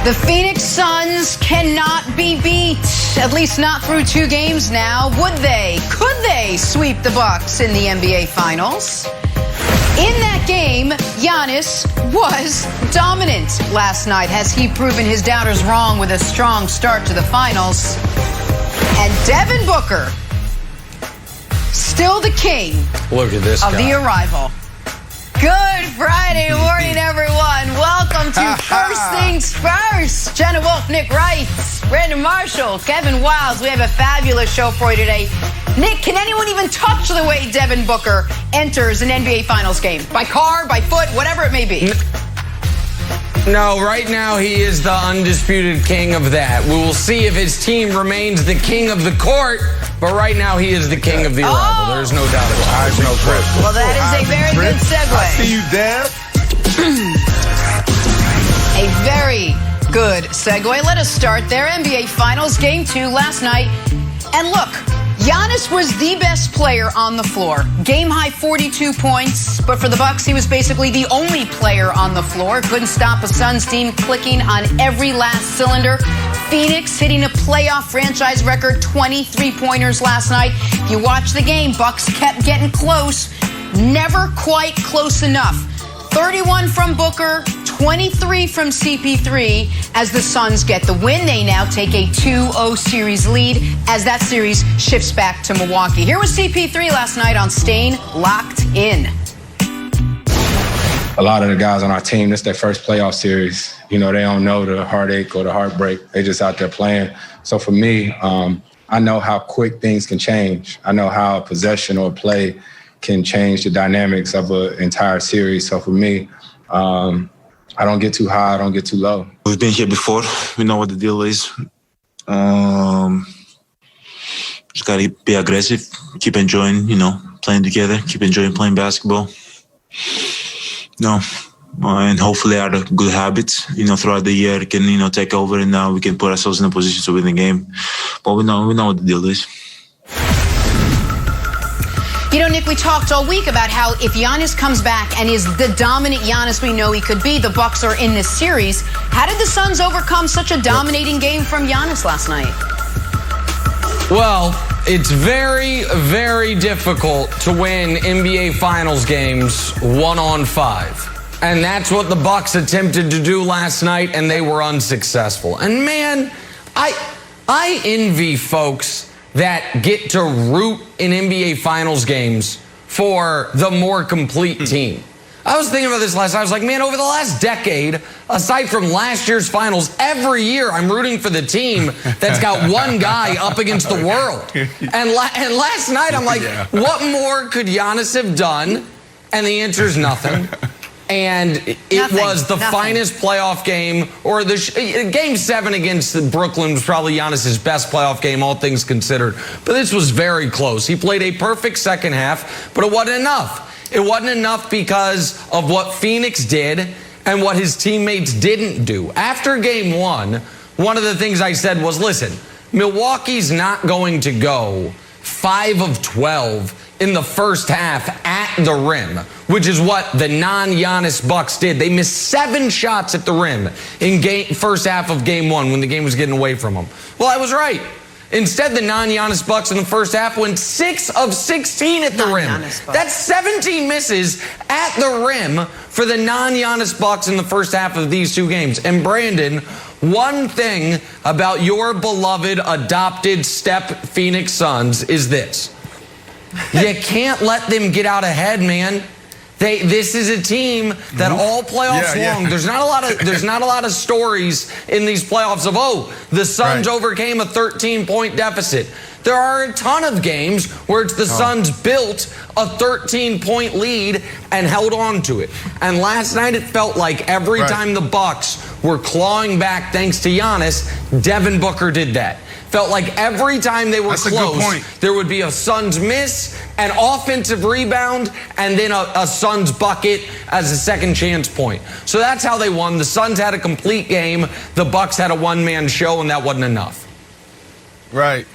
The Phoenix Suns cannot be beat, at least not through 2 games now. Would they? Could they sweep the Bucks in the NBA Finals? In that game, Giannis was dominant last night. Has he proven his doubters wrong with a strong start to the Finals? And Devin Booker, still the king Look at this of guy. the arrival. Good Friday morning, everyone. Welcome to First Things First. Jenna Wolfe, Nick Wright, Brandon Marshall, Kevin Wiles. We have a fabulous show for you today. Nick, can anyone even touch the way Devin Booker enters an NBA Finals game? By car, by foot, whatever it may be. No, right now he is the undisputed king of that. We will see if his team remains the king of the court, but right now he is the king of the arrival. There's no doubt about it. There's no question. Well, that is a very good segue. I see you, Dev. A very good segue. Let us start there. NBA Finals Game 2 last night. And look, Giannis was the best player on the floor. Game high 42 points, but for the Bucks, he was basically the only player on the floor. Couldn't stop a Suns team clicking on every last cylinder. Phoenix hitting a playoff franchise record 23-pointers last night. If you watch the game, Bucks kept getting close, never quite close enough. 31 from Booker, 23 from CP3 as the Suns get the win. They now take a 2-0 series lead as that series shifts back to Milwaukee. Here was CP3 last night on Staying Locked In. A lot of the guys on our team, this is their first playoff series. You know, they don't know the heartache or the heartbreak. They just out there playing. So for me, I know how quick things can change. I know how possession or play can change the dynamics of an entire series. So for me, I don't get too high, I don't get too low. We've been here before. We know what the deal is. Just gotta be aggressive, keep enjoying, playing together, keep enjoying playing basketball. And hopefully our good habits, throughout the year can, take over, and now we can put ourselves in a position to win the game. But we know what the deal is. Nick, we talked all week about how if Giannis comes back and is the dominant Giannis we know he could be, the Bucks are in this series. How did the Suns overcome such a dominating game from Giannis last night? Well, it's very, very difficult to win NBA Finals games 1-on-5. And that's what the Bucks attempted to do last night, and they were unsuccessful. And man, I envy folks that get to root in NBA Finals games for the more complete team. I was thinking about this last night. I was like, man, over the last decade, aside from last year's finals, every year I'm rooting for the team that's got one guy up against the world. And last night I'm like, what more could Giannis have done? And the answer is nothing. And it was the finest playoff game, or Game 7 against Brooklyn was probably Giannis' best playoff game, all things considered. But this was very close. He played a perfect second half, but it wasn't enough. It wasn't enough because of what Phoenix did and what his teammates didn't do. After Game 1, one of the things I said was, listen, Milwaukee's not going to go 5 of 12 in the first half at the rim, which is what the non-Giannis Bucks did. They missed 7 shots at the rim in first half of Game 1 when the game was getting away from them. Well, I was right. Instead, the non-Giannis Bucks in the first half went 6 of 16 at the rim. That's 17 misses at the rim for the non-Giannis Bucks in the first half of these 2 games. And Brandon, one thing about your beloved adopted step Phoenix Suns is this. You can't let them get out ahead, man. This is a team that all playoffs long. There's not a lot of stories in these playoffs of, the Suns overcame a 13-point deficit. There are a ton of games where it's the Suns built a 13-point lead and held on to it. And last night it felt like every time the Bucks were clawing back thanks to Giannis, Devin Booker did that. Felt like every time they were close, there would be a Suns miss, an offensive rebound, and then a Suns bucket as a second chance point. So that's how they won. The Suns had a complete game. The Bucks had a one-man show, and that wasn't enough. Right.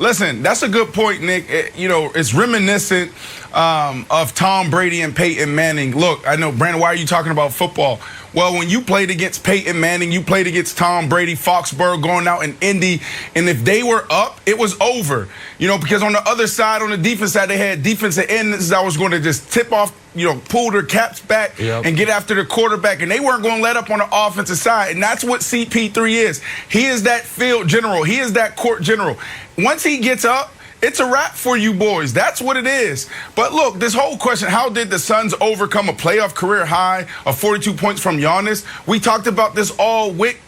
Listen, that's a good point, Nick. It's reminiscent of Tom Brady and Peyton Manning. Look, I know, Brandon, why are you talking about football? Well, when you played against Peyton Manning, you played against Tom Brady, Foxborough, going out in Indy, and if they were up, it was over. You know, because on the other side, on the defense side, they had defensive ends that was going to just tip off, you know, pull their caps back and get after the quarterback, and they weren't going to let up on the offensive side, and that's what CP3 is. He is that field general. He is that court general. Once he gets up, it's a wrap for you boys. That's what it is. But look, this whole question, how did the Suns overcome a playoff career high of 42 points from Giannis? We talked about this all week,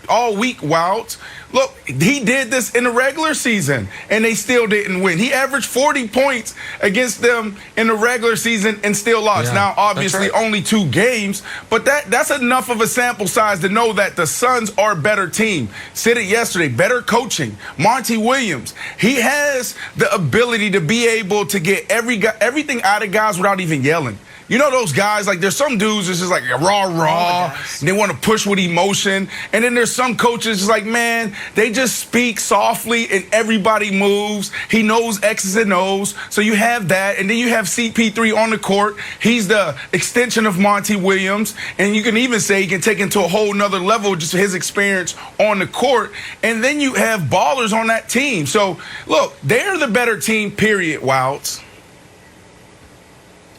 Wilds. Look, he did this in the regular season, and they still didn't win. He averaged 40 points against them in the regular season and still lost. Yeah, now, obviously, only 2 games, but that's enough of a sample size to know that the Suns are a better team. Said it yesterday, better coaching. Monty Williams, he has the ability to be able to get everything out of guys without even yelling. You know those guys, like there's some dudes that's just like rah, and they want to push with emotion. And then there's some coaches just like, man, they just speak softly and everybody moves. He knows X's and O's. So you have that. And then you have CP3 on the court. He's the extension of Monty Williams. And you can even say he can take it to a whole nother level, just his experience on the court. And then you have ballers on that team. So, look, they're the better team, period, Wilds.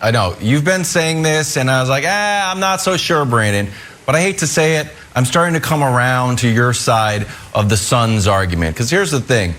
I know. You've been saying this, and I was like, I'm not so sure, Brandon. But I hate to say it, I'm starting to come around to your side of the Suns argument. Because here's the thing.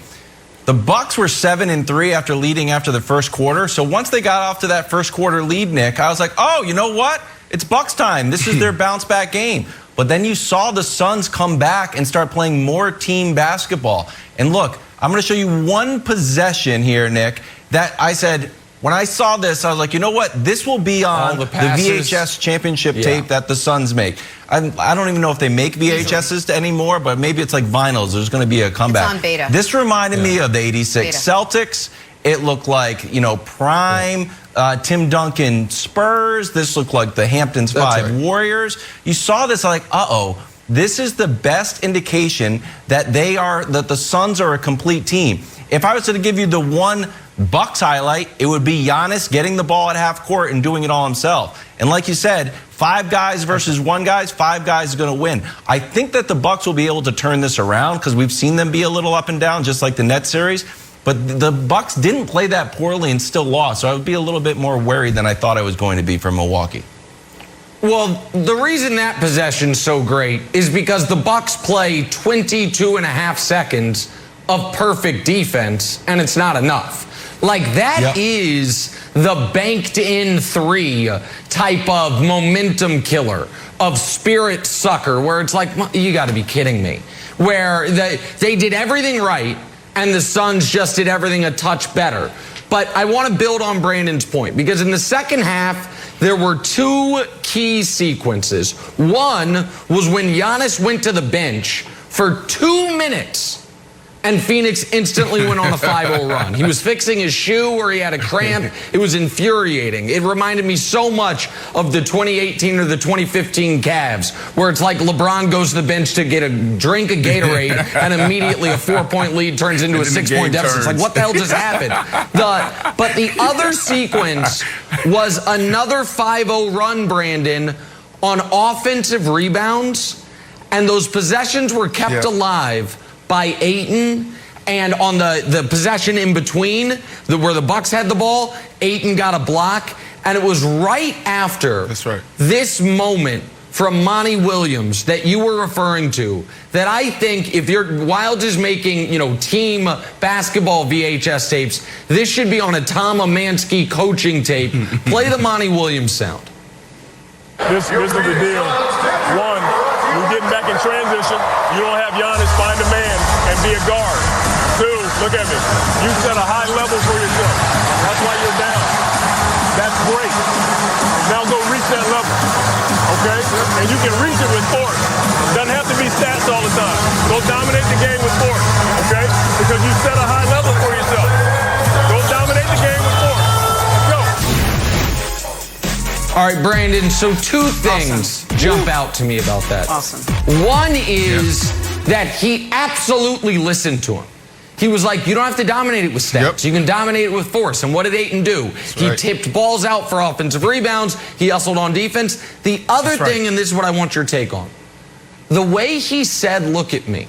The Bucks were 7-3 after leading after the first quarter. So once they got off to that first quarter lead, Nick, I was like, oh, you know what? It's Bucks time. This is their bounce back game. But then you saw the Suns come back and start playing more team basketball. And look, I'm going to show you one possession here, Nick, that I said, when I saw this, I was like, you know what? This will be on the VHS championship tape that the Suns make. I don't even know if they make VHSs anymore, but maybe it's like vinyls. There's going to be a comeback. It's on beta. This reminded me of the '86 Celtics. It looked like, you know, prime Tim Duncan Spurs. This looked like the Hamptons 5 Warriors. You saw this like, uh-oh. This is the best indication that that the Suns are a complete team. If I was to give you the one Bucks highlight, it would be Giannis getting the ball at half court and doing it all himself. And like you said, 5 guys versus 1 guy, 5 guys is going to win. I think that the Bucks will be able to turn this around because we've seen them be a little up and down, just like the Nets series. But the Bucks didn't play that poorly and still lost. So I would be a little bit more worried than I thought I was going to be for Milwaukee. Well, the reason that possession's so great is because the Bucks play 22.5 seconds of perfect defense, and it's not enough. Like, that is the banked-in 3 type of momentum killer, of spirit sucker, where it's like, you got to be kidding me. Where they did everything right, and the Suns just did everything a touch better. But I want to build on Brandon's point, because in the second half, there were 2 key sequences. One was when Giannis went to the bench for 2 minutes, and Phoenix instantly went on a 5-0 run. He was fixing his shoe or he had a cramp. It was infuriating. It reminded me so much of the 2018 or the 2015 Cavs, where it's like LeBron goes to the bench to get a drink of Gatorade, and immediately a 4-point lead turns into a 6-point deficit. It's like, what the hell just happened? But the other sequence was another 5-0 run, Brandon, on offensive rebounds, and those possessions were kept alive by Ayton, and on the possession in between, where the Bucks had the ball, Ayton got a block, and it was right after this moment from Monty Williams that you were referring to that I think if Wild is making, you know, team basketball VHS tapes, this should be on a Tom Amansky coaching tape. Play the Monty Williams sound. This is the deal. One, we're getting back in transition. You don't have Giannis find a man and be a guard. 2, look at me. You set a high level for yourself. That's why you're down. That's great. Now go reach that level. Okay? And you can reach it with force. Doesn't have to be stats all the time. Go dominate the game with force. Okay? Because you set a high level for yourself. Go dominate the game with force. Let's go. All right, Brandon, so 2 things jump out to me about that. Awesome. One is that he absolutely listened to him. He was like, you don't have to dominate it with stats. Yep. You can dominate it with force. And what did Ayton do? He tipped balls out for offensive rebounds. He hustled on defense. The other thing, and this is what I want your take on, the way he said, look at me.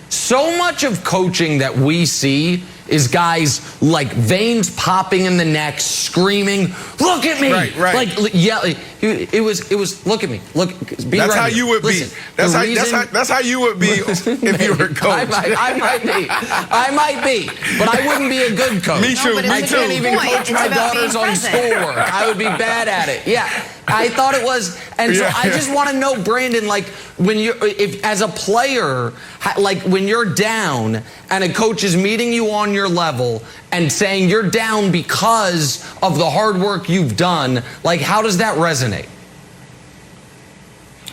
So much of coaching that we see is guys like veins popping in the neck, screaming, look at me. Right. Like, yeah, it was, look at me. Look, be That's right how here. you would Listen, be. That's how you would be if you were a coach. I might be, but I wouldn't be a good coach. Me too. I can't even coach my daughters on schoolwork. I would be bad at it. Yeah, I thought it was, and so I just want to know, Brandon, like when if as a player, like when you're down and a coach is meeting you on your level and saying you're down because of the hard work you've done, like how does that resonate?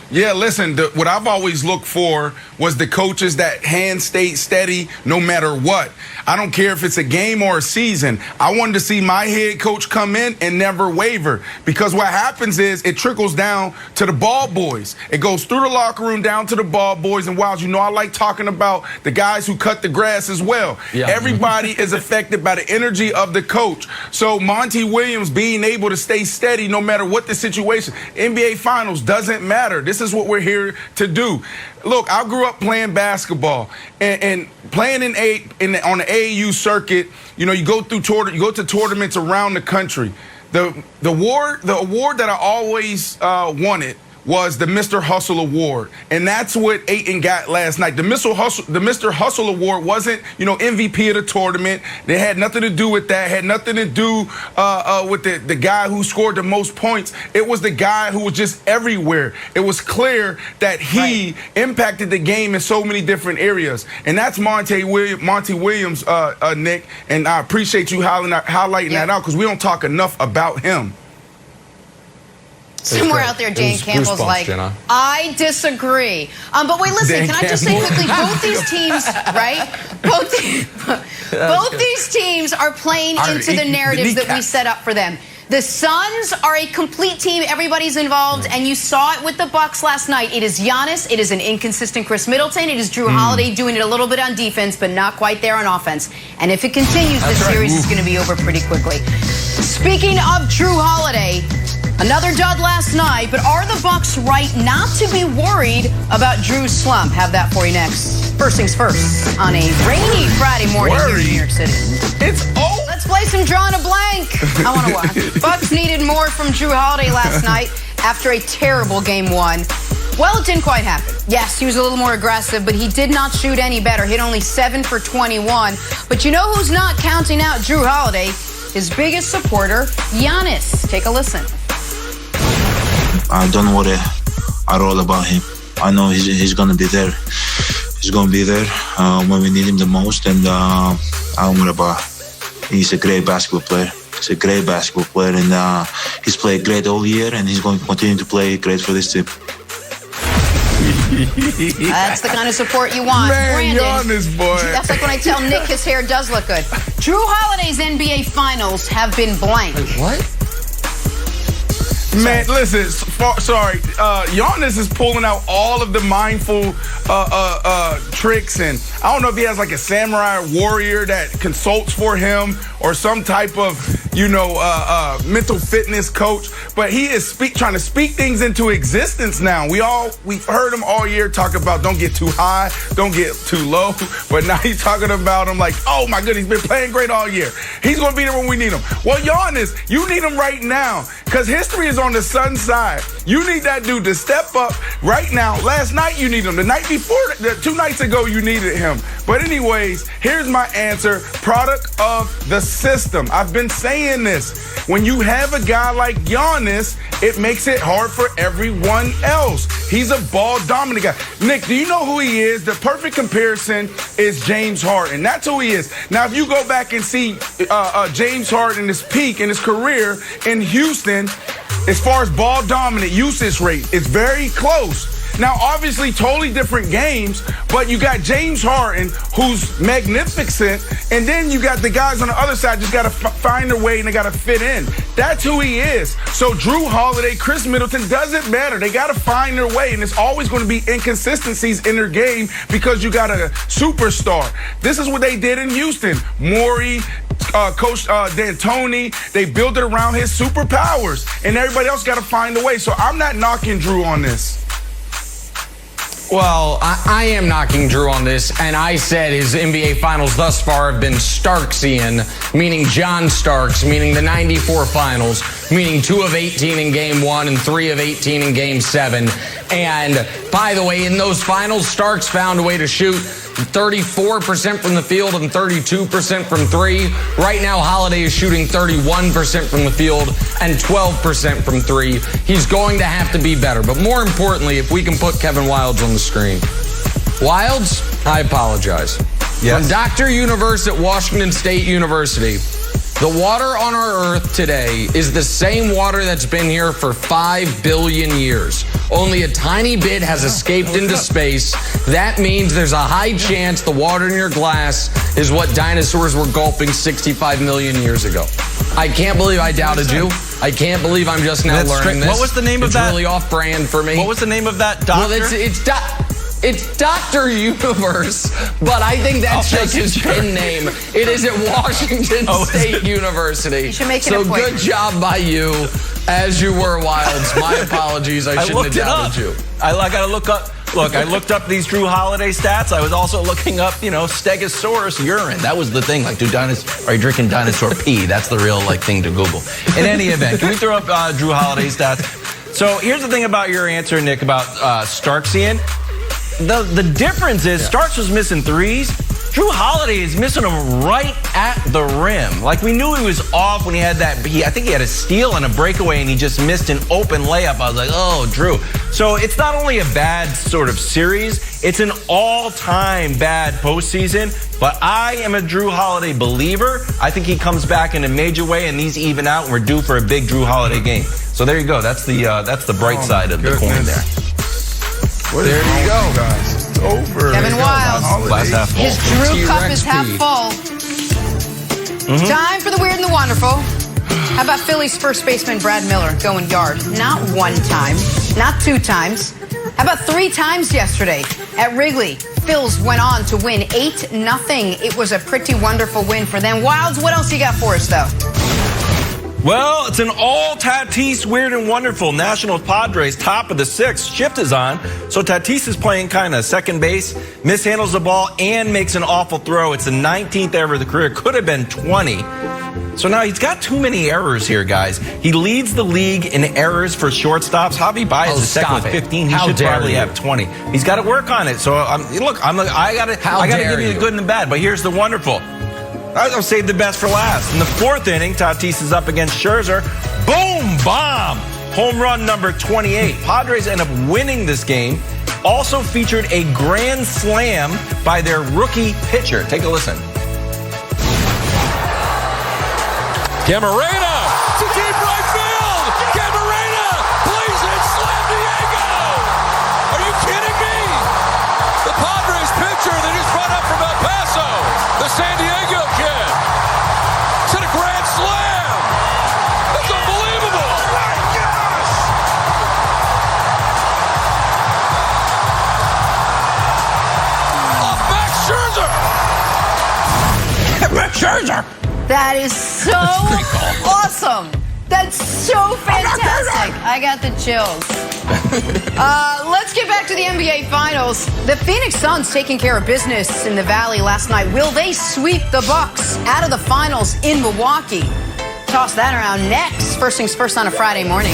Yeah, listen, what I've always looked for was the coaches that hand stayed steady no matter what. I don't care if it's a game or a season. I wanted to see my head coach come in and never waver, because what happens is it trickles down to the ball boys. It goes through the locker room down to the ball boys. And Wiles, you know I like talking about the guys who cut the grass as well. Yeah. Everybody is affected by the energy of the coach. So Monty Williams being able to stay steady no matter what the situation. NBA Finals doesn't matter. This is what we're here to do. Look, I grew up playing basketball and playing on the AAU circuit. You know, you go to tournaments around the country. The award that I always wanted was the Mr. Hustle Award. And that's what Ayton got last night. The Mr. Hustle Award wasn't, MVP of the tournament. They had nothing to do with that. Had nothing to do with the guy who scored the most points. It was the guy who was just everywhere. It was clear that he impacted the game in so many different areas. And that's Monty Williams, Nick. And I appreciate you highlighting that out, because we don't talk enough about him. Somewhere out there, Jane Campbell's like, Jenna. I disagree. But wait, listen, can I just say quickly, both these teams, right? Both these teams are playing into the narratives that we set up for them. The Suns are a complete team. Everybody's involved, and you saw it with the Bucks last night. It is Giannis. It is an inconsistent Chris Middleton. It is Jrue Holiday doing it a little bit on defense, but not quite there on offense. And if it continues, this series is going to be over pretty quickly. Speaking of Jrue Holiday, another dud last night, but are the Bucks right not to be worried about Jrue's slump? Have that for you next. First things first, on a rainy Friday morning here in New York City. It's over. Let's play some Drawing a Blank. I want to watch. Bucks needed more from Jrue Holiday last night after a terrible game one. Well, it didn't quite happen. Yes, he was a little more aggressive, but he did not shoot any better. Hit only 7 for 21. But you know who's not counting out Jrue Holiday? His biggest supporter, Giannis. Take a listen. I don't worry at all about him. I know he's going to be there. He's going to be there when we need him the most, and I don't worry about it. He's a great basketball player. He's a great basketball player, and he's played great all year, and he's going to continue to play great for this team. That's the kind of support you want. Man, Brandon, Giannis, boy. That's like when I tell Nick his hair does look good. Jrue Holiday's NBA Finals have been blank. What? Man, listen, sorry. Giannis is pulling out all of the mindful tricks, and I don't know if he has like a samurai warrior that consults for him or some type of, mental fitness coach, but he is trying to speak things into existence now. We've heard him all year talk about don't get too high, don't get too low, but now he's talking about him like, oh my goodness, he's been playing great all year. He's going to be there when we need him. Well, Giannis, you need him right now, because history is on the Suns side. You need that dude to step up right now. Last night you need him. The night before, 2 nights ago, you needed him. But anyways, here's my answer. Product of the system. I've been saying this. When you have a guy like Giannis, it makes it hard for everyone else. He's a ball-dominant guy. Nick, do you know who he is? The perfect comparison is James Harden. That's who he is. Now, if you go back and see James Harden, his peak in his career in Houston, as far as ball-dominant usage rate, it's very close. Now, obviously, totally different games, but you got James Harden, who's magnificent, and then you got the guys on the other side just got to find their way and they got to fit in. That's who he is. So Jrue Holiday, Chris Middleton, doesn't matter. They got to find their way, and it's always going to be inconsistencies in their game because you got a superstar. This is what they did in Houston. Morey, Coach D'Antoni, they built it around his superpowers, and everybody else got to find a way. So I'm not knocking Jrue on this. Well, I am knocking Jrue on this, and I said his NBA Finals thus far have been Starksian, meaning John Starks, meaning the 94 Finals, meaning 2 of 18 in Game 1 and 3 of 18 in Game 7. And, by the way, in those finals, Starks found a way to shoot 34% from the field and 32% from 3. Right now, Holiday is shooting 31% from the field and 12% from 3. He's going to have to be better. But more importantly, if we can put Kevin Wildes on the screen. Wildes, I apologize. Yes. From Dr. Universe at Washington State University, the water on our Earth today is the same water that's been here for 5 billion years. Only a tiny bit has escaped into space. That means there's a high chance the water in your glass is what dinosaurs were gulping 65 million years ago. I can't believe I doubted you. I can't believe I'm just now learning this. What was the name of that? It's really off-brand for me. What was the name of that doctor? Well, it's Dr. Universe, but I think that's just his pen name. It is at Washington State University. You should make it a point. So good job by you, as you were, Wildes. My apologies. I shouldn't have doubted you. I got to look up. Look, I looked up these Jrue Holiday stats. I was also looking up, Stegosaurus urine. That was the thing. Like, are you drinking dinosaur pee? That's the real thing to Google. In any event, can we throw up Jrue Holiday stats? So here's the thing about your answer, Nick, about Starksian. The difference is Starks was missing threes. Jrue Holiday is missing them right at the rim. Like, we knew he was off when he had that. I think he had a steal and a breakaway, and he just missed an open layup. I was like, oh, Jrue. So it's not only a bad sort of series, it's an all-time bad postseason. But I am a Jrue Holiday believer. I think he comes back in a major way, and these even out, and we're due for a big Jrue Holiday game. So there you go. That's the bright side of the coin there. There you go, guys. It's over. Kevin Wildes. Glass half full. His Jrue cup T-Rex is half P. full. Time for the weird and the wonderful. How about Phillies first baseman Brad Miller going yard? Not 1 time, not 2 times. How about 3 times yesterday at Wrigley? Phils went on to win 8-0. It was a pretty wonderful win for them. Wildes, what else you got for us, though? Well, it's an all-Tatis weird and wonderful. National Padres, top of the 6th. Shift is on. So Tatis is playing kind of second base, mishandles the ball, and makes an awful throw. It's the 19th ever of the career. Could have been 20. So now he's got too many errors here, guys. He leads the league in errors for shortstops. Javi Baez is second with 15. He should probably have 20. He's got to work on it. So I got to give you the good and the bad. But here's the wonderful. I'll save the best for last. In the 4th inning, Tatis is up against Scherzer. Boom! Bomb! Home run number 28. Padres end up winning this game. Also featured a grand slam by their rookie pitcher. Take a listen. Camarena to deep right field. Camarena plays it. Slam Diego. Are you kidding me? The Padres pitcher that just brought up from El Paso, the San Diego kid, to the grand slam. That's unbelievable. Oh my gosh! Off Max Scherzer. Max Scherzer. That is so awesome. That's so fantastic. I got the chills. Let's get back to the NBA Finals. The Phoenix Suns taking care of business in the Valley last night. Will they sweep the Bucks out of the Finals in Milwaukee? Toss that around next. First things first on a Friday morning.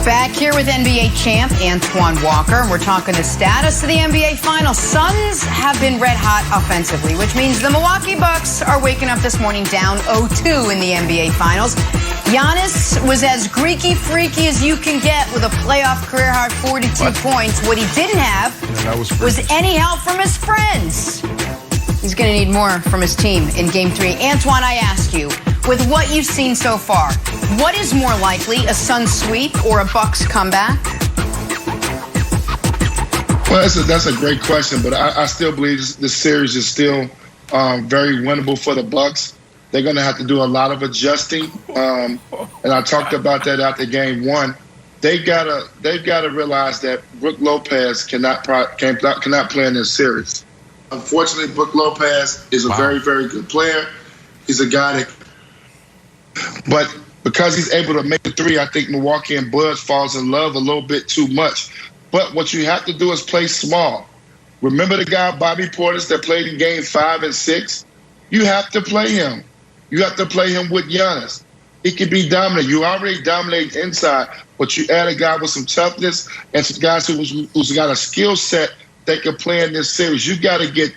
Back here with NBA champ Antoine Walker, and we're talking the status of the NBA Finals. Suns have been red hot offensively, which means the Milwaukee Bucks are waking up this morning down 0-2 in the NBA Finals. Giannis was as Greeky-freaky as you can get with a playoff career-high 42 points. What he didn't have was any help from his friends. He's going to need more from his team in Game 3. Antoine, I ask you, with what you've seen so far, what is more likely, a Suns sweep or a Bucks comeback? Well, that's a great question, but I still believe this series is still very winnable for the Bucks. They're going to have to do a lot of adjusting, and I talked about that after Game 1. They've got to realize that Brook Lopez cannot play in this series. Unfortunately, Brook Lopez is a very, very good player. He's a guy that, but because he's able to make a three, I think Milwaukee and Buzz falls in love a little bit too much. But what you have to do is play small. Remember the guy, Bobby Portis, that played in Game 5 and 6? You have to play him. You have to play him with Giannis. He can be dominant. You already dominate inside, but you add a guy with some toughness and some guys who's got a skill set that can play in this series. You got to get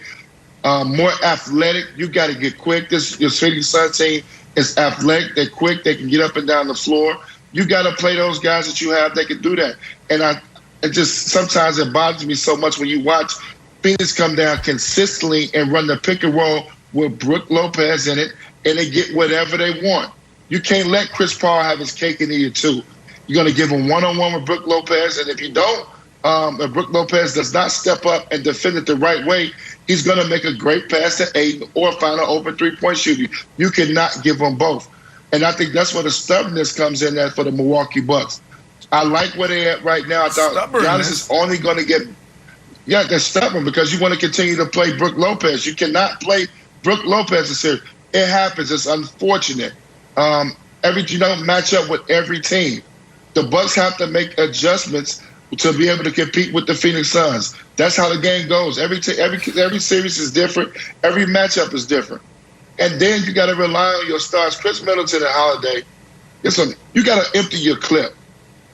more athletic. You got to get quick. Your Phoenix Suns team is athletic. They're quick. They can get up and down the floor. You got to play those guys that you have that can do that. And it just sometimes it bothers me so much when you watch Phoenix come down consistently and run the pick and roll with Brook Lopez in it, and they get whatever they want. You can't let Chris Paul have his cake and eat it too. You're going to give him one-on-one with Brook Lopez, and if you don't, if Brook Lopez does not step up and defend it the right way, he's going to make a great pass to Ayton or find an open three-point shooter. You cannot give them both. And I think that's where the stubbornness comes in there for the Milwaukee Bucks. I like where they're at right now. I thought Giannis is only going to get – yeah, they're stubborn because you want to continue to play Brook Lopez. You cannot play Brook Lopez this series. It happens. It's unfortunate. You don't match up with every team. The Bucks have to make adjustments to be able to compete with the Phoenix Suns. That's how the game goes. Every series is different. Every matchup is different. And then you got to rely on your stars. Chris Middleton and Holiday, listen, you got to empty your clip.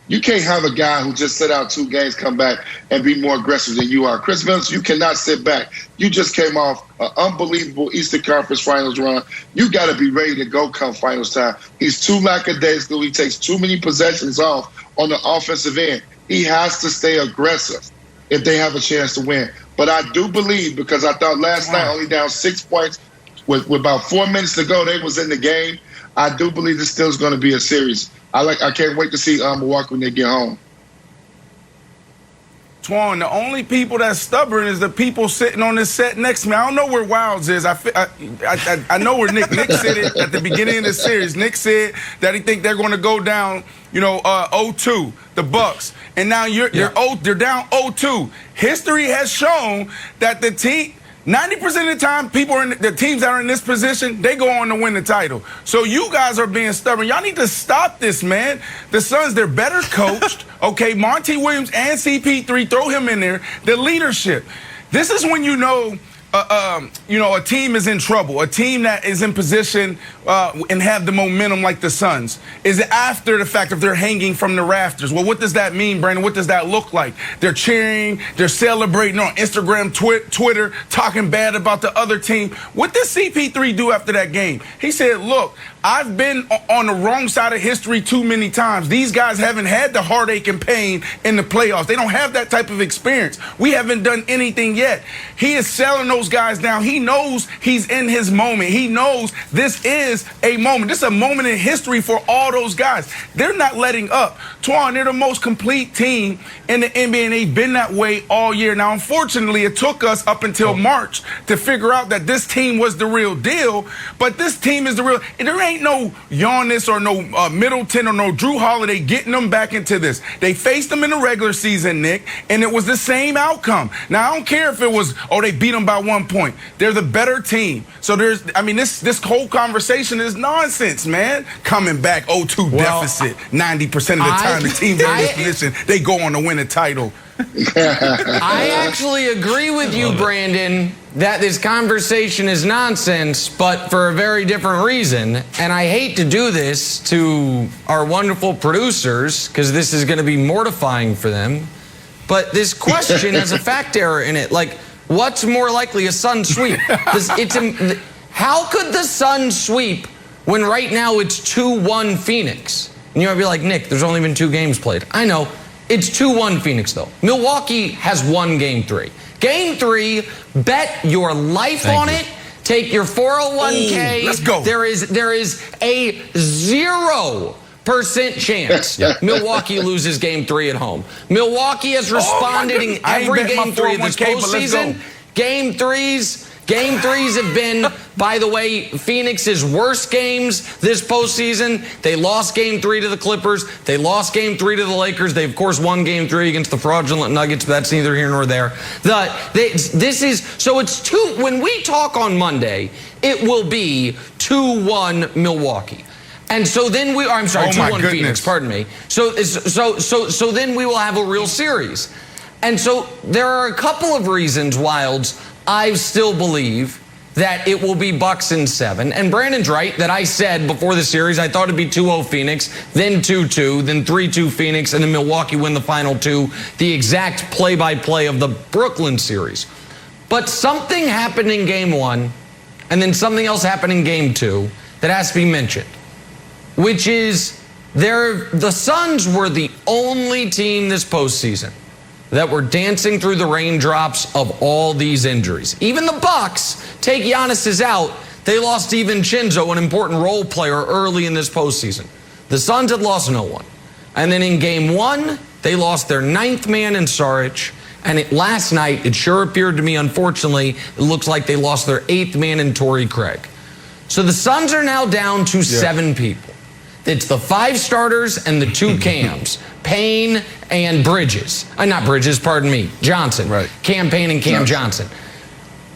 You can't have a guy who just sit out 2 games, come back, and be more aggressive than you are. Chris Middleton, you cannot sit back. You just came off an unbelievable Eastern Conference Finals run. You got to be ready to go come finals time. He's too lackadaisical. He takes too many possessions off on the offensive end. He has to stay aggressive if they have a chance to win. But I do believe, because I thought last night only down 6 points with about 4 minutes to go, they was in the game. I do believe this still is going to be a series. I can't wait to see Milwaukee when they get home. Twan, the only people that's stubborn is the people sitting on this set next to me. I don't know where Wilds is. I know where Nick said it at the beginning of the series. Nick said that he think they're going to go down, 0-2, the Bucks. And now they're down 0-2. History has shown that the team 90% of the time, the teams that are in this position, they go on to win the title. So you guys are being stubborn. Y'all need to stop this, man. The Suns, they're better coached. Okay, Monty Williams and CP3, throw him in there. The leadership. This is when you know a team is in trouble. A team that is in position and have the momentum like the Suns is after the fact if they're hanging from the rafters. Well, what does that mean, Brandon? What does that look like? They're cheering, they're celebrating on Instagram, Twitter, talking bad about the other team. What did CP3 do after that game? He said, look, I've been on the wrong side of history too many times. These guys haven't had the heartache and pain in the playoffs. They don't have that type of experience. We haven't done anything yet. He is selling those guys down. He knows he's in his moment. He knows this is a moment. This is a moment in history for all those guys. They're not letting up. Twan, they're the most complete team in the NBA, and they've been that way all year. Now, unfortunately, it took us up until March to figure out that this team was the real deal, but this team is the real. There ain't no Giannis or no Middleton or no Jrue Holiday getting them back into this. They faced them in the regular season, Nick, and it was the same outcome. Now, I don't care if it was, they beat them by 1 point. They're the better team. So this whole conversation is nonsense, man. Coming back 0-2 deficit 90% of the time the teams in this position, they go on to win a title. I actually agree with you, Brandon, that this conversation is nonsense, but for a very different reason. And I hate to do this to our wonderful producers because this is going to be mortifying for them. But this question has a fact error in it. Like, what's more likely, a Suns sweep? How could the Suns sweep when right now it's 2-1 Phoenix? And you might be like, Nick, there's only been 2 games played. I know. It's 2-1 Phoenix, though. Milwaukee has won Game 3. Game 3, bet your life on it take your 401k. Ooh, let's go. There is a 0% chance Milwaukee loses game 3 at home. Milwaukee has responded in every game 3 of this postseason. Game threes have been, by the way, Phoenix's worst games this postseason. They lost game 3 to the Clippers. They lost game 3 to the Lakers. They, of course, won game 3 against the fraudulent Nuggets, but that's neither here nor there. It's 2, when we talk on Monday, it will be 2-1 Milwaukee. And so then 2-1 Phoenix, pardon me. So then we will have a real series. And so there are a couple of reasons, Wilds, I still believe that it will be Bucks in 7. And Brandon's right that I said before the series, I thought it'd be 2-0 Phoenix, then 2-2, then 3-2 Phoenix, and then Milwaukee win the final 2, the exact play-by-play of the Brooklyn series. But something happened in game 1, and then something else happened in game 2 that has to be mentioned, which is the Suns were the only team this postseason that were dancing through the raindrops of all these injuries. Even the Bucks, take Giannis is out, they lost DiVincenzo, an important role player, early in this postseason. The Suns had lost no one. And then in game 1, they lost their 9th man in Saric. And last night, it sure appeared to me, unfortunately, it looks like they lost their 8th man in Torrey Craig. So the Suns are now down to 7 people. It's the 5 starters and the 2 cams, Payne and Bridges. Not Bridges, pardon me, Johnson. Right. Cam Payne and Cam Johnson.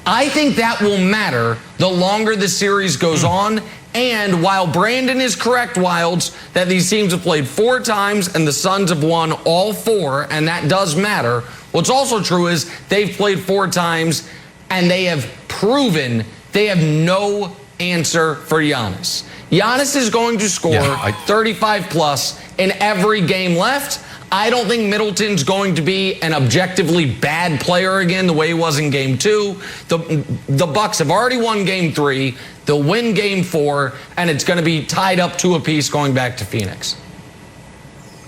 I think that will matter the longer the series goes on. And while Brandon is correct, Wilds, that these teams have played 4 times and the Suns have won all 4, and that does matter, what's also true is they've played 4 times and they have proven they have no answer for Giannis. Giannis is going to score 35 plus in every game left. I don't think Middleton's going to be an objectively bad player again the way he was in game 2. The Bucks have already won game 3. They'll win game 4, and it's going to be tied up 2 apiece going back to Phoenix.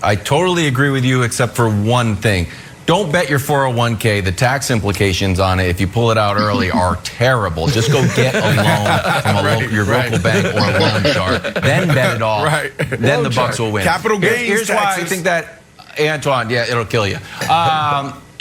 I totally agree with you except for one thing. Don't bet your 401k. The tax implications on it, if you pull it out early, are terrible. Just go get a loan from your local bank or a loan shark. Then bet it all. Then the Bucks will win. Capital gains Here's why I think that, Antoine, it'll kill you.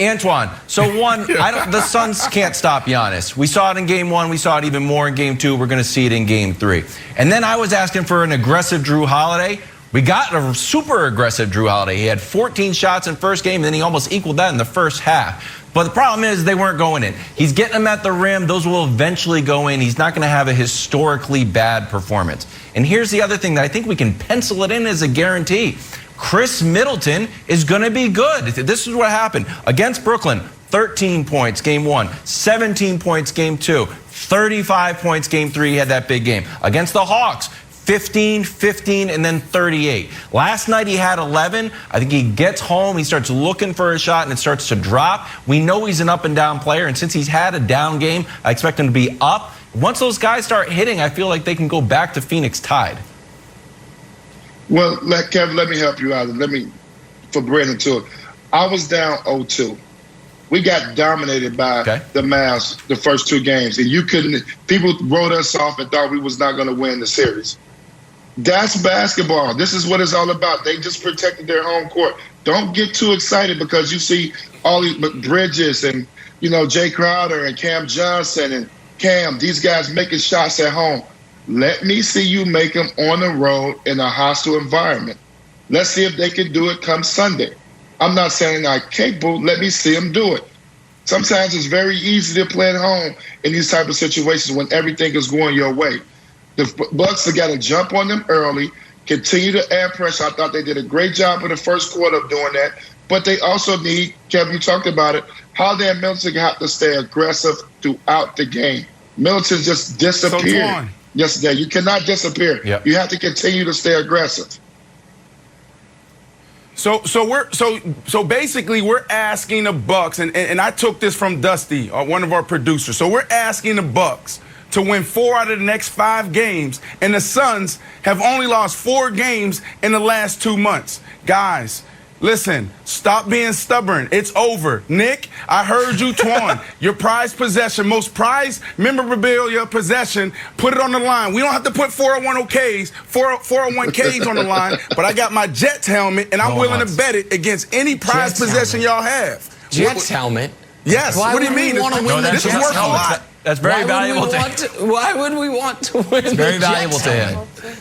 Antoine, so the Suns can't stop Giannis. We saw it in game 1. We saw it even more in game 2. We're going to see it in game 3. And then I was asking for an aggressive Jrue Holiday. We got a super aggressive Jrue Holiday. He had 14 shots in first game, and then he almost equaled that in the first half. But the problem is they weren't going in. He's getting them at the rim. Those will eventually go in. He's not going to have a historically bad performance. And here's the other thing that I think we can pencil it in as a guarantee. Chris Middleton is going to be good. This is what happened. Against Brooklyn, 13 points game 1, 17 points game 2, 35 points game 3. He had that big game. Against the Hawks, 15, 15, and then 38. Last night he had 11. I think he gets home, he starts looking for a shot, and it starts to drop. We know he's an up-and-down player, and since he's had a down game, I expect him to be up. Once those guys start hitting, I feel like they can go back to Phoenix tied. Well, Kevin, let me help you out. For Brandon, too. I was down 0-2. We got dominated by the Mavs the first 2 games, and people wrote us off and thought we was not going to win the series. That's basketball. This is what it's all about. They just protected their home court. Don't get too excited because you see all these Bridges and, Jay Crowder and Cam Johnson and Cam, these guys making shots at home. Let me see you make them on the road in a hostile environment. Let's see if they can do it come Sunday. I'm not saying they're capable. Let me see them do it. Sometimes it's very easy to play at home in these type of situations when everything is going your way. The Bucks have got to jump on them early, continue to add pressure. I thought they did a great job in the first quarter of doing that. But they also need, Kevin, you talked about it, Holiday and Middleton have to stay aggressive throughout the game. Middleton just disappeared yesterday. You cannot disappear. Yep. You have to continue to stay aggressive. So basically we're asking the Bucks, and I took this from Dusty, one of our producers. So we're asking the Bucks to win 4 out of the next 5 games, and the Suns have only lost 4 games in the last 2 months. Guys, Listen, stop being stubborn. It's over. Nick, I heard you, Twan. Your prized possession, most prized memorabilia possession, put it on the line. We don't have to put 401ks on the line, but I got my Jets helmet, and I'm willing to bet it against any prized possession y'all have. Jets helmet? Yes. Why what do you mean? This is worth a lot. That's very valuable to him. Why would we want to win? It's very valuable to him.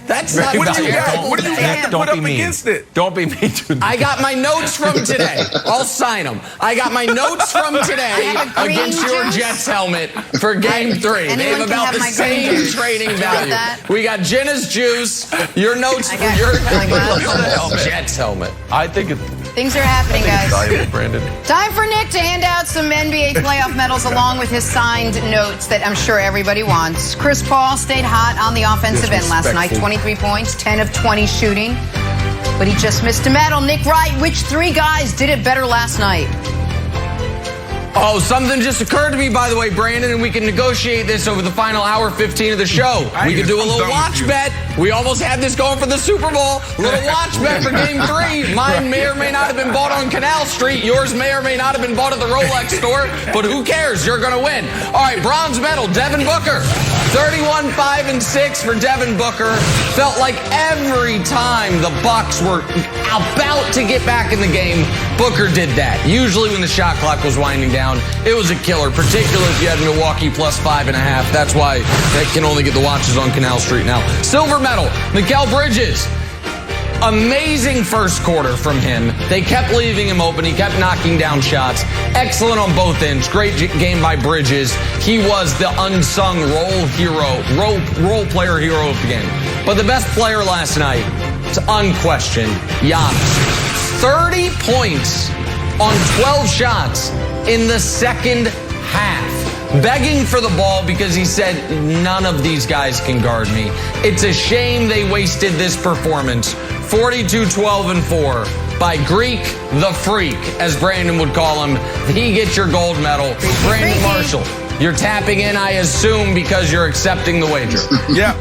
That's not What do you got? What do you got to Don't put up be mean. against it? Don't be mean to me. I got my notes from today. I'll sign them. I got my notes from today against your Jets helmet for Game 3. They have about the same trading value. We got Jenna's juice. Your notes for your Jets helmet. I think Things are happening, guys. valuable, Brandon. Time for Nick to hand out some NBA playoff medals along with his signed notes that I'm sure everybody wants. Chris Paul stayed hot on the offensive end last night. 23 points, 10 of 20 shooting. But he just missed a medal. Nick Wright, which 3 guys did it better last night? Oh, something just occurred to me, by the way, Brandon, and we can negotiate this over the final hour 15 of the show. We could do a little watch bet. We almost had this going for the Super Bowl. A little watch bet for Game 3. Mine may or may not have been bought on Canal Street. Yours may or may not have been bought at the Rolex store. But who cares? You're going to win. All right, bronze medal, Devin Booker. 31, 5, and 6 for Devin Booker. Felt like every time the Bucks were about to get back in the game, Booker did that. Usually when the shot clock was winding down, it was a killer, particularly if you had Milwaukee plus 5.5. That's why they can only get the watches on Canal Street now. Silver medal, Mikal Bridges. Amazing first quarter from him. They kept leaving him open. He kept knocking down shots. Excellent on both ends. Great game by Bridges. He was the unsung role player hero of the game. But the best player last night is unquestioned Giannis. 30 points on 12 shots in the second half. Begging for the ball because he said, none of these guys can guard me. It's a shame they wasted this performance. 42, 12, and 4 by Greek the Freak, as Brandon would call him. He gets your gold medal. Brandon Marshall, you're tapping in, I assume, because you're accepting the wager. Yeah.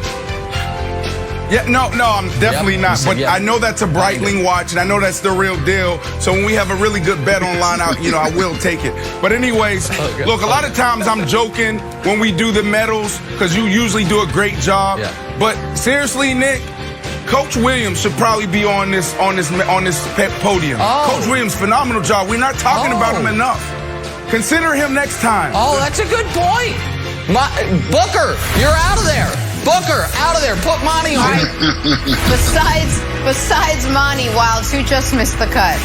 Yeah, no, I'm definitely not. But I know that's a Breitling watch, and I know that's the real deal. So when we have a really good bet online, I will take it. But anyways, look, a lot of times I'm joking when we do the medals because you usually do a great job. Yeah. But seriously, Nick, Coach Williams should probably be on this podium. Coach Williams, phenomenal job. We're not talking about him enough. Consider him next time. Oh, that's a good point. Booker, you're out of there. Booker, out of there. Put Monty on. Besides Monty Wilds, who just missed the cut?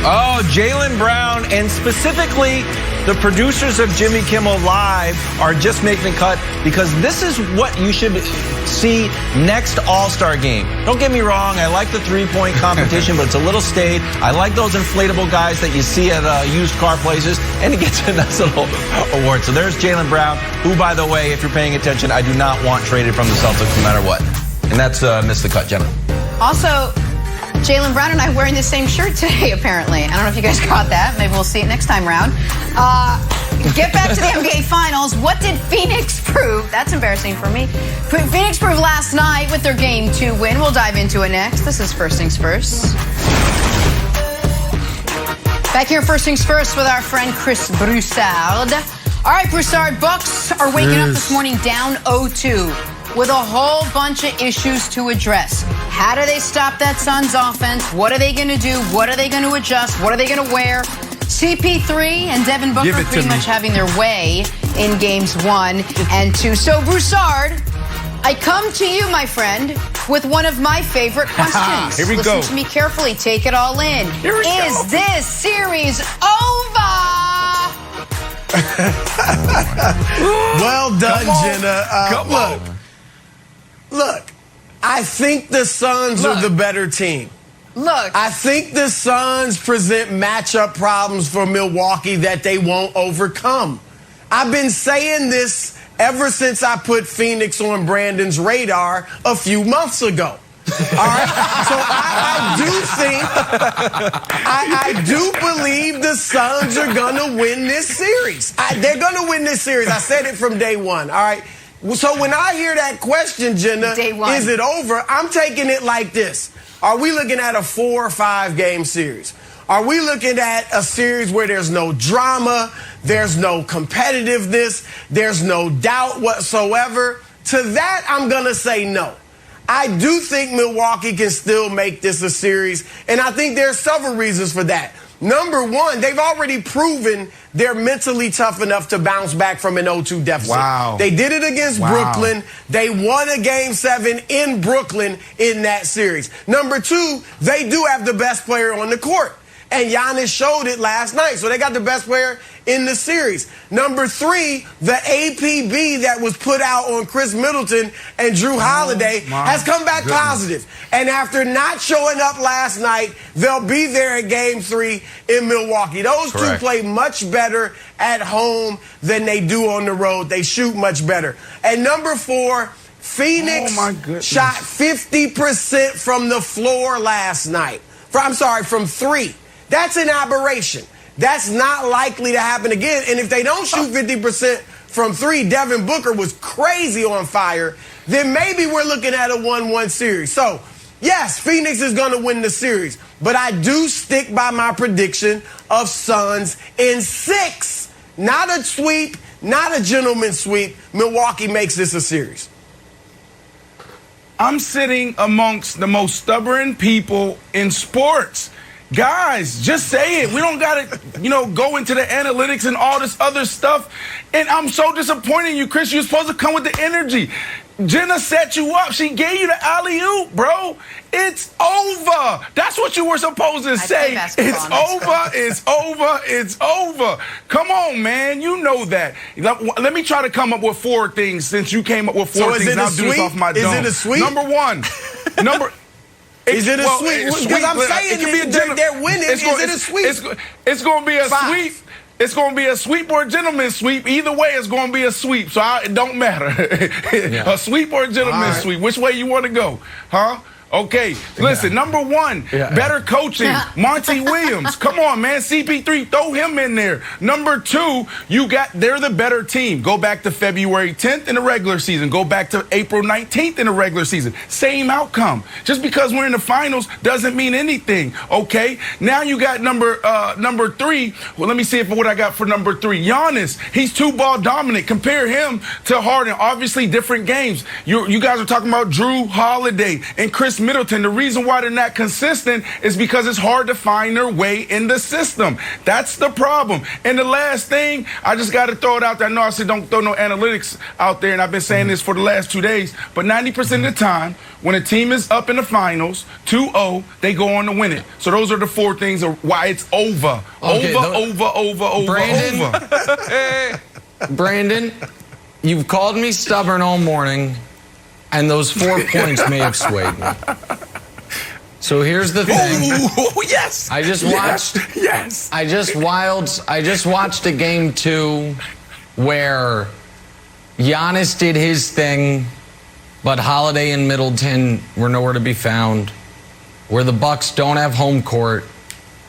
Oh, Jaylen Brown, and specifically the producers of Jimmy Kimmel Live are just making the cut because this is what you should see next All-Star game. Don't get me wrong, I like the three-point competition, but it's a little staid. I like those inflatable guys that you see at used car places, and it gets a nice little award. So there's Jaylen Brown, who, by the way, if you're paying attention, I do not want traded from the Celtics no matter what. And that's missed the cut, Jenna. Also, Jaylen Brown and I wearing the same shirt today, apparently. I don't know if you guys caught that. Maybe we'll see it next time round. Get back to the NBA Finals. What did Phoenix prove? That's embarrassing for me. Phoenix proved last night with their Game 2 win. We'll dive into it next. This is First Things First. Back here, First Things First, with our friend Chris Broussard. All right, Broussard, Bucks are waking up this morning down 0-2 with a whole bunch of issues to address. How do they stop that Suns offense? What are they going to do? What are they going to adjust? What are they going to wear? CP3 and Devin Booker pretty much having their way in games 1 and 2. So, Broussard, I come to you, my friend, with one of my favorite questions. Here we go. Listen to me carefully. Take it all in. Is this series over? Well done, Jenna. Look, I think the Suns are the better team. Look, I think the Suns present matchup problems for Milwaukee that they won't overcome. I've been saying this ever since I put Phoenix on Brandon's radar a few months ago. All right? So I do believe the Suns are going to win this series. They're going to win this series. I said it from day one. All right? So when I hear that question, Jenna, is it over? I'm taking it like this. Are we looking at a 4 or 5 game series? Are we looking at a series where there's no drama, there's no competitiveness, there's no doubt whatsoever? To that, I'm going to say no. I do think Milwaukee can still make this a series, and I think there are several reasons for that. Number one, they've already proven they're mentally tough enough to bounce back from an 0-2 deficit. Wow. They did it against Brooklyn. They won a Game 7 in Brooklyn in that series. Number two, they do have the best player on the court. And Giannis showed it last night. So they got the best player in the series. Number three, the APB that was put out on Chris Middleton and Jrue Holiday has come back positive. And after not showing up last night, they'll be there at Game 3 in Milwaukee. Those two play much better at home than they do on the road. They shoot much better. And number four, Phoenix shot 50% from the floor last night. From 3. That's an aberration. That's not likely to happen again. And if they don't shoot 50% from 3, Devin Booker was crazy on fire, then maybe we're looking at a 1-1 series. So, yes, Phoenix is going to win the series. But I do stick by my prediction of Suns in 6. Not a sweep, not a gentleman's sweep. Milwaukee makes this a series. I'm sitting amongst the most stubborn people in sports. Guys, just say it. We don't got to, go into the analytics and all this other stuff. And I'm so disappointed in you, Chris. You're supposed to come with the energy. Jenna set you up. She gave you the alley-oop, bro. It's over. That's what you were supposed to say. It's over. It's over. It's over. Come on, man. You know that. Let me try to come up with 4 things since you came up with 4 things. And I'll do this off my dome. Is it a sweep? Number one. Is it a sweep? Because I'm saying they're winning. Is it a sweep? It's going to be a sweep. It's going to be a sweep or a gentleman's sweep. Either way, it's going to be a sweep. So it don't matter. A sweep or a gentleman's sweep. Which way you want to go? Huh? Okay, listen, number one, better coaching. Monty Williams, come on, man. CP3, throw him in there. Number two, they're the better team. Go back to February 10th in the regular season. Go back to April 19th in the regular season. Same outcome. Just because we're in the finals doesn't mean anything, okay? Now you got number three. Well, let me see what I got for number 3. Giannis, he's 2-ball dominant. Compare him to Harden. Obviously, different games. You guys are talking about Jrue Holiday and Chris Middleton. The reason why they're not consistent is because it's hard to find their way in the system. That's the problem. And the last thing, I just got to throw it out there. I know I said don't throw no analytics out there, and I've been saying this for the last 2 days, but 90% of the time, when a team is up in the finals, 2-0, they go on to win it. So those are the 4 things of why it's over. Okay, over. Brandon, you've called me stubborn all morning. And those 4 points may have swayed me. So here's the thing. Oh, yes. I just watched. Yes. I just watched a game 2 where Giannis did his thing, but Holiday and Middleton were nowhere to be found. Where the Bucks don't have home court,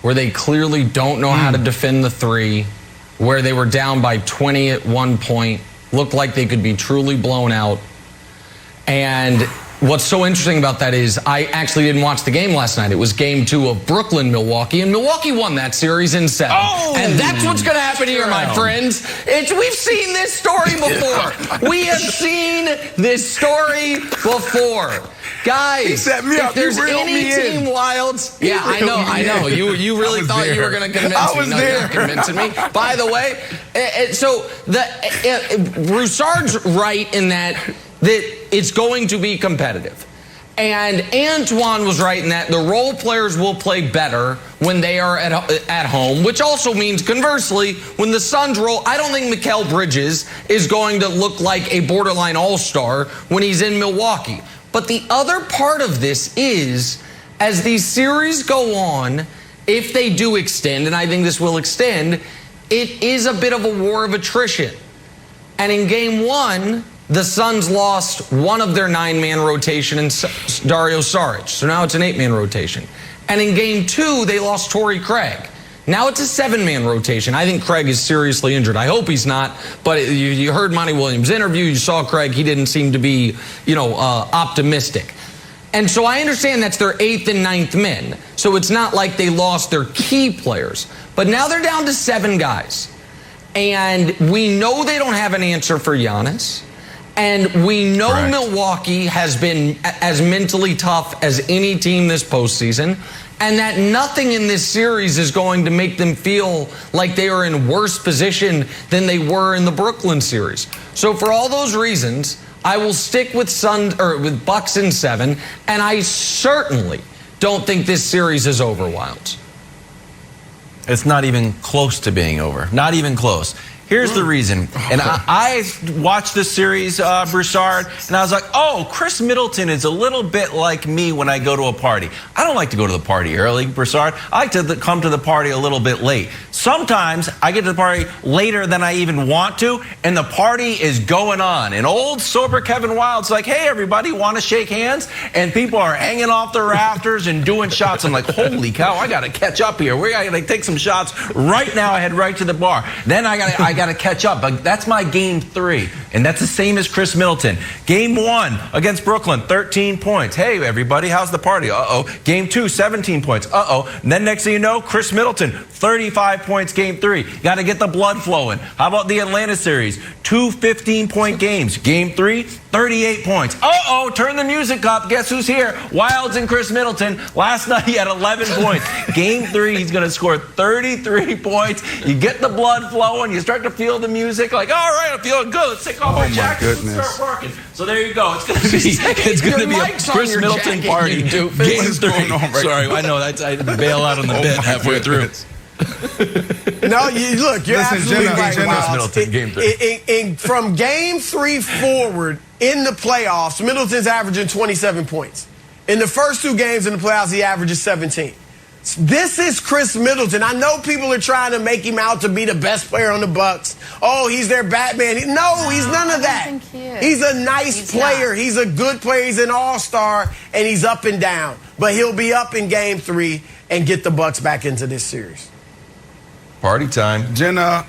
where they clearly don't know how to defend the 3, where they were down by 20 at one point, looked like they could be truly blown out. And what's so interesting about that is I actually didn't watch the game last night. It was game 2 of Brooklyn-Milwaukee, and Milwaukee won that series in 7. Oh, and that's what's going to happen here, my friends. We've seen this story before. We have seen this story before. Guys, if there's any team wilds, I know. You really thought you were going to convince me. I was there. You're not convincing me. By the way, so Broussard's right in that it's going to be competitive. And Antoine was right in that the role players will play better when they are at home, which also means, conversely, when the Suns roll, I don't think Mikal Bridges is going to look like a borderline all-star when he's in Milwaukee. But the other part of this is, as these series go on, if they do extend, and I think this will extend, it is a bit of a war of attrition. And in game 1, the Suns lost one of their 9-man rotation in Dario Saric. So now it's an 8-man rotation. And in game 2, they lost Torrey Craig. Now it's a 7-man rotation. I think Craig is seriously injured. I hope he's not. But you heard Monty Williams' interview. You saw Craig. He didn't seem to be, optimistic. And so I understand that's their 8th and 9th men. So it's not like they lost their key players. But now they're down to 7 guys. And we know they don't have an answer for Giannis. And we know Correct. Milwaukee has been as mentally tough as any team this postseason. And that nothing in this series is going to make them feel like they are in worse position than they were in the Brooklyn series. So for all those reasons, I will stick with with Bucks in 7, and I certainly don't think this series is over, Wilds. It's not even close to being over. Not even close. Here's the reason. And I watched this series, Broussard, and I was like, oh, Chris Middleton is a little bit like me when I go to a party. I don't like to go to the party early, Broussard. I like to come to the party a little bit late. Sometimes I get to the party later than I even want to, and the party is going on. And old sober Kevin Wilde's like, hey, everybody, want to shake hands? And people are hanging off the rafters and doing shots. I'm like, holy cow, I got to catch up here. We got to take some shots right now. I head right to the bar. Then I got to catch up. But that's my game 3, and that's the same as Chris Middleton. Game 1 against Brooklyn, 13 points. Hey, everybody, how's the party? Uh-oh. Game 2, 17 points. Uh-oh. And then next thing you know, Chris Middleton, 35 points game 3. Got to get the blood flowing. How about the Atlanta series? 2 15-point games. Game 3, 38 points. Uh-oh, turn the music up. Guess who's here? Wilds and Chris Middleton. Last night he had 11 points. Game 3, he's going to score 33 points. You get the blood flowing. You start to feel the music. Like, all right, I'm feeling good. Let's take off our jackets and start working. So there you go. It's going to be a Chris Middleton party. Game 3. Sorry, I know. I had to bail out on the bit halfway through. No, you're absolutely right. Chris Middleton, game 3. From game 3 forward in the playoffs, Middleton's averaging 27 points. In the first 2 games in the playoffs, he averages 17. This is Chris Middleton. I know people are trying to make him out to be the best player on the Bucks. Oh, he's their Batman. No, he's none of that. He's a nice player. He's a good player. He's an all-star, and he's up and down. But he'll be up in game 3 and get the Bucks back into this series. Party time. Jenna,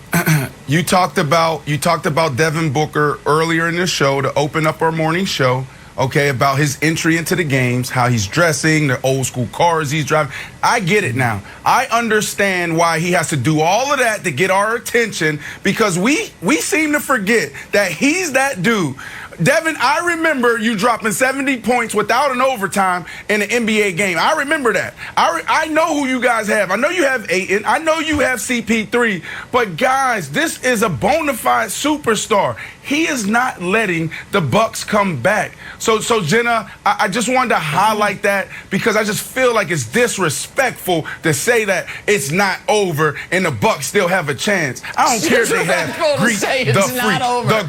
you talked about Devin Booker earlier in the show to open up our morning show. Okay, about his entry into the games, how he's dressing, the old school cars he's driving. I get it now. I understand why he has to do all of that to get our attention, because we seem to forget that he's that dude. Devin, I remember you dropping 70 points without an overtime in an NBA game. I remember that. I know who you guys have. I know you have Ayton. I know you have CP3. But, guys, this is a bona fide superstar. He is not letting the Bucks come back. So Jenna, I just wanted to highlight that, because I just feel like it's disrespectful to say that it's not over and the Bucks still have a chance. I don't care if they have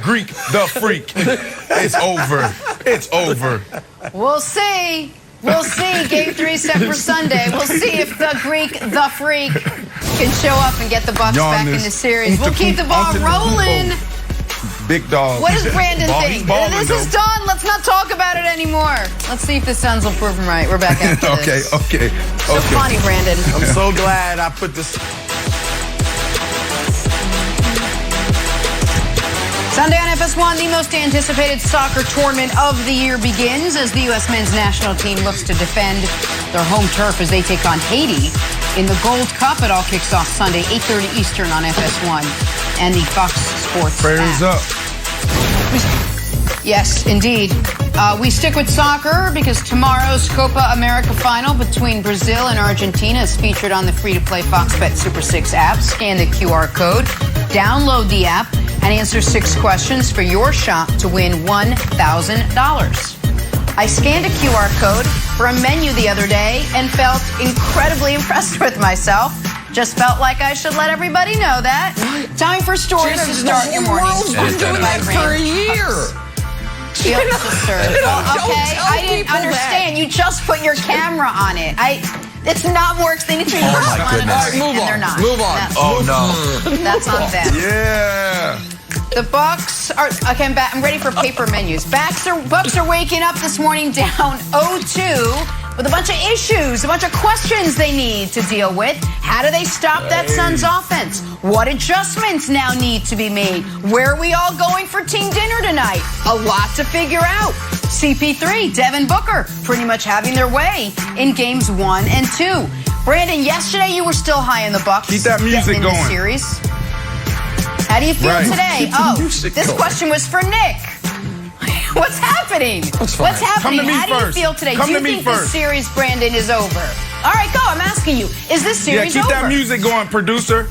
Greek the freak. It's over. It's over. We'll see. We'll see. Game 3 set for Sunday. We'll see if the Greek, the freak, can show up and get the Bucks back in the series. We'll keep the ball rolling. Big dog. What does Brandon think? This is done. Let's not talk about it anymore. Let's see if the Suns will prove him right. We're back after this. Okay. So funny, Brandon. I'm so glad I put this. Sunday on FS1, the most anticipated soccer tournament of the year begins as the U.S. men's national team looks to defend their home turf as they take on Haiti in the Gold Cup. It all kicks off Sunday, 8:30 Eastern on FS1 and the Fox Sports Prayers app. up. Yes, indeed. We stick with soccer because tomorrow's Copa America final between Brazil and Argentina is featured on the free-to-play Fox Bet Super 6 app. Scan the QR code, download the app, and answer 6 questions for your shot to win $1,000. I scanned a QR code for a menu the other day and felt incredibly impressed with myself. Just felt like I should let everybody know that. Time for stories to start your morning. Been doing that for a year. Feels absurd. Well, okay, I didn't understand. You just put your camera on it. It's not more extended to Oh my goodness. and they're not. Move on. Oh no. That's on them. Yeah. The Bucks are okay. I'm ready for paper menus. Bucks are waking up this morning down 0-2 with a bunch of issues, a bunch of questions they need to deal with. How do they stop that Suns offense? What adjustments now need to be made? Where are we all going for team dinner tonight? A lot to figure out. CP3, Devin Booker, pretty much having their way in games 1 and 2. Brandon, yesterday you were still high in the Bucks. Keep that music in going. The series. How do you feel today? This question was for Nick. What's happening? What's happening? How do you feel today? Do you think this series, Brandon, is over? All right, go. I'm asking you. Is this series over? Yeah, keep that music going, producer.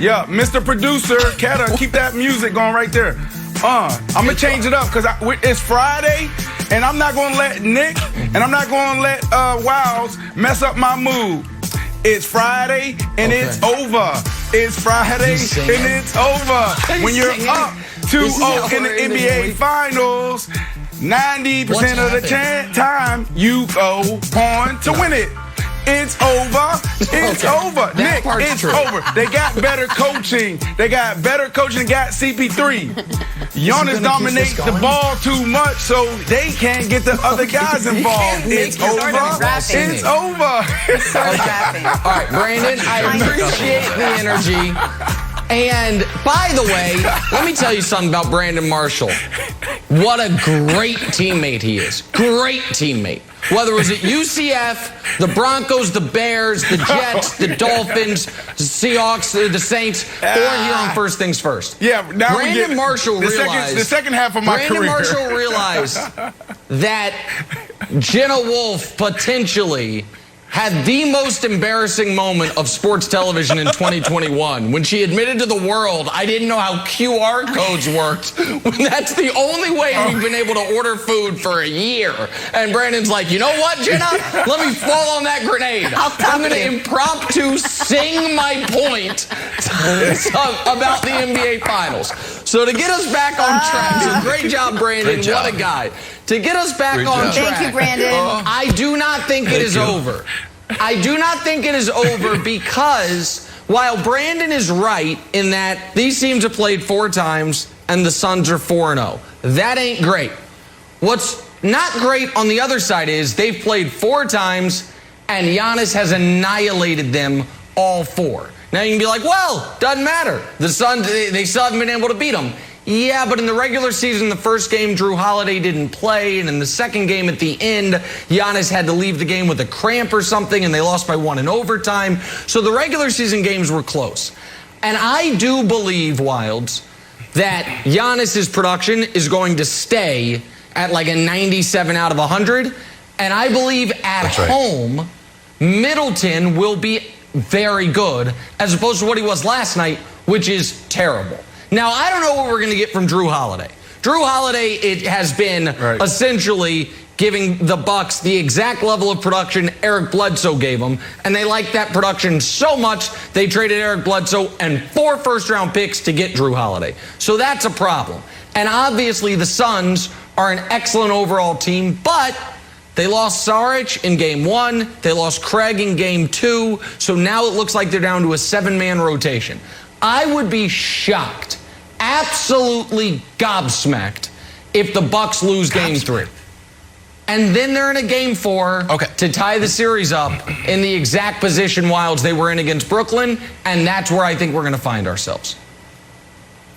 Yeah, Mr. Producer, Keta, keep that music going right there. I'm going to change it up because it's Friday, and I'm not going to let Nick and I'm not going to let Wiles mess up my mood. It's Friday, and it's over. It's Friday, and it's over. When you're up 2-0 in the NBA Finals, 90% of the time, you go on to win it. It's over. It's over. Nick, it's over. They got better coaching. They got CP3. Giannis dominates the ball too much, so they can't get the other guys involved. It's over. It's over. All right, Brandon, I appreciate the energy. And by the way, let me tell you something about Brandon Marshall. What a great teammate he is. Great teammate. Whether it was at UCF, the Broncos, the Bears, the Jets, the Dolphins, the Seahawks, the Saints, or here on First Things First. Yeah, now Brandon Marshall realized the second half of my career. Brandon Marshall realized that Jenna Wolfe potentially had the most embarrassing moment of sports television in 2021 when she admitted to the world, I didn't know how QR codes worked. When that's the only way we've been able to order food for a year. And Brandon's like, you know what, Jenna? Let me fall on that grenade. I'm going to impromptu sing my point about the NBA Finals. So to get us back on track, so great job, Brandon. What a guy. To get us back on track. Thank you, Brandon. I do not think it is over. I do not think it is over because while Brandon is right in that these teams have played 4 times and the Suns are 4-0, that ain't great. What's not great on the other side is they've played 4 times and Giannis has annihilated them all 4. Now you can be like, well, doesn't matter. The Suns, they still haven't been able to beat them. Yeah, but in the regular season, the first game, Jrue Holiday didn't play. And in the second game at the end, Giannis had to leave the game with a cramp or something, and they lost by 1 in overtime. So the regular season games were close. And I do believe, Wilds, that Giannis's production is going to stay at like a 97 out of 100. And I believe at home, Middleton will be very good, as opposed to what he was last night, which is terrible. Now, I don't know what we're going to get from Jrue Holiday. Jrue Holiday, it has been essentially giving the Bucks the exact level of production Eric Bledsoe gave them, and they liked that production so much they traded Eric Bledsoe and 4 first-round picks to get Jrue Holiday. So that's a problem. And obviously, the Suns are an excellent overall team, but they lost Saric in game 1. They lost Craig in game 2. So now it looks like they're down to a 7-man rotation. I would be shocked, absolutely gobsmacked, if the Bucks lose game 3. And then they're in a game 4 to tie the series up in the exact position Wilds they were in against Brooklyn, and that's where I think we're going to find ourselves.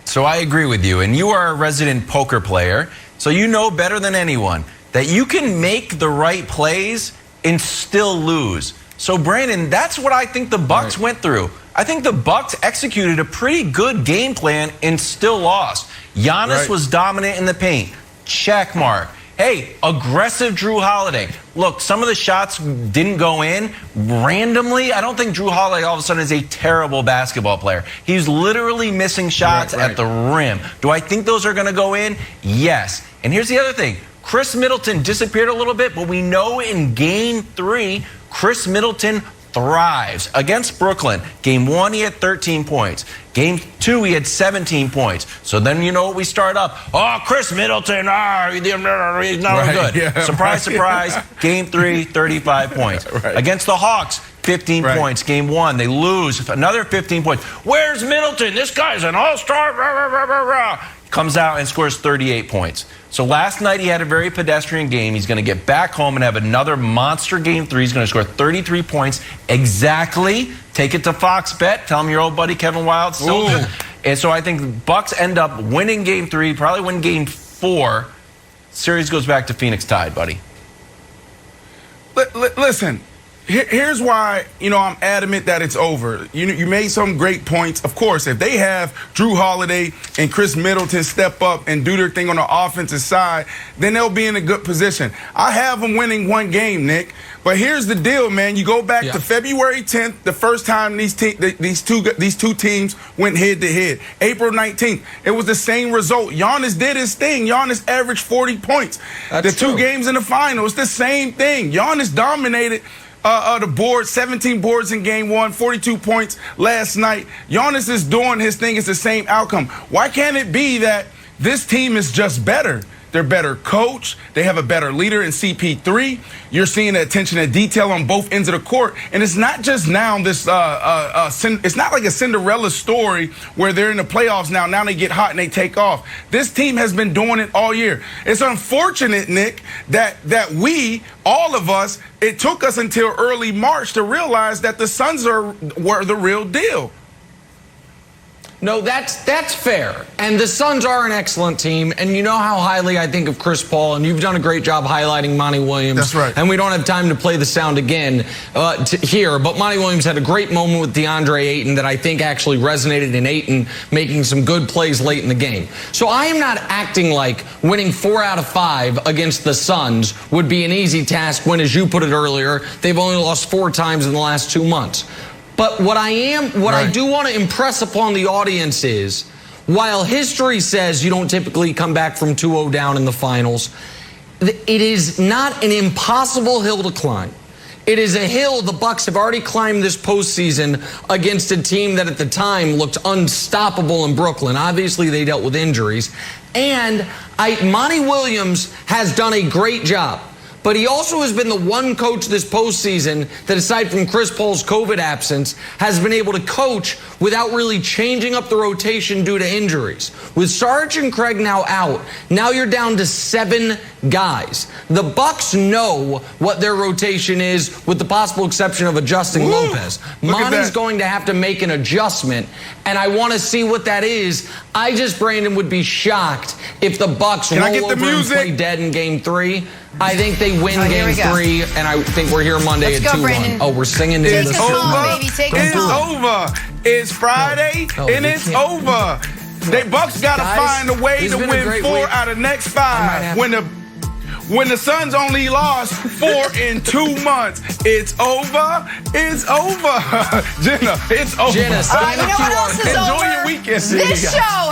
So I agree with you, and you are a resident poker player, so you know better than anyone that you can make the right plays and still lose. So Brandon, that's what I think the Bucks went through. I think the Bucks executed a pretty good game plan and still lost. Giannis was dominant in the paint. Check mark. Hey, aggressive Jrue Holiday. Look, some of the shots didn't go in randomly. I don't think Jrue Holiday all of a sudden is a terrible basketball player. He's literally missing shots at the rim. Do I think those are going to go in? Yes. And here's the other thing. Chris Middleton disappeared a little bit, but we know in game 3, Chris Middleton thrives against Brooklyn. Game 1, he had 13 points. Game 2, he had 17 points. So then you know what we start up. Oh, Chris Middleton, he's not good. Yeah, surprise, surprise. Game 3, 35 points. Against the Hawks, 15 points. Game 1, they lose. Another 15 points. Where's Middleton? This guy's an all-star. Comes out and scores 38 points. So last night he had a very pedestrian game. He's going to get back home and have another monster game 3. He's going to score 33 points exactly. Take it to Fox Bet. Tell him your old buddy Kevin Wilde still good. And so I think the Bucks end up winning game 3, probably win game 4. Series goes back to Phoenix tied, buddy. Listen. Here's why, I'm adamant that it's over. You made some great points. Of course, if they have Jrue Holiday and Chris Middleton step up and do their thing on the offensive side, then they'll be in a good position. I have them winning 1 game, Nick. But here's the deal, man. You go back to February 10th, the first time these two teams went head-to-head. April 19th, it was the same result. Giannis did his thing. Giannis averaged 40 points. That's the 2 true. games in the final, it's the same thing. Giannis dominated the board, 17 boards in game 1, 42 points last night. Giannis is doing his thing. It's the same outcome. Why can't it be that this team is just better? They're better coached. They have a better leader in CP3. You're seeing the attention to detail on both ends of the court. And it's not just now this, it's not like a Cinderella story where they're in the playoffs now. Now they get hot and they take off. This team has been doing it all year. It's unfortunate, Nick, that we, all of us, it took us until early March to realize that the Suns were the real deal. No, that's fair. And the Suns are an excellent team. And you know how highly I think of Chris Paul. And you've done a great job highlighting Monty Williams. That's right. And we don't have time to play the sound again here. But Monty Williams had a great moment with DeAndre Ayton that I think actually resonated in Ayton making some good plays late in the game. So I am not acting like winning 4 out of 5 against the Suns would be an easy task when, as you put it earlier, they've only lost 4 times in the last 2 months. But what I do want to impress upon the audience is, while history says you don't typically come back from 2-0 down in the finals, it is not an impossible hill to climb. It is a hill the Bucks have already climbed this postseason against a team that at the time looked unstoppable in Brooklyn. Obviously, they dealt with injuries. And Monty Williams has done a great job. But he also has been the one coach this postseason that, aside from Chris Paul's COVID absence, has been able to coach without really changing up the rotation due to injuries. With Sarge and Craig now out, now you're down to 7 guys. The Bucks know what their rotation is, with the possible exception of adjusting Lopez. Monty's going to have to make an adjustment, and I want to see what that is. Brandon, would be shocked if the Bucks roll over and play dead in Game 3. I think they win Game 3, and I think we're here Monday at 2-1. Oh, we're singing it's us home, baby. Take us home. Over. It's Friday, and it's over. The Bucks got to find a way to win 4 out of next 5. When the Suns only lost 4 in 2 months, it's over. It's over. Jenna, it's over. Jenna, you know what else is Enjoy over? your weekend. This show.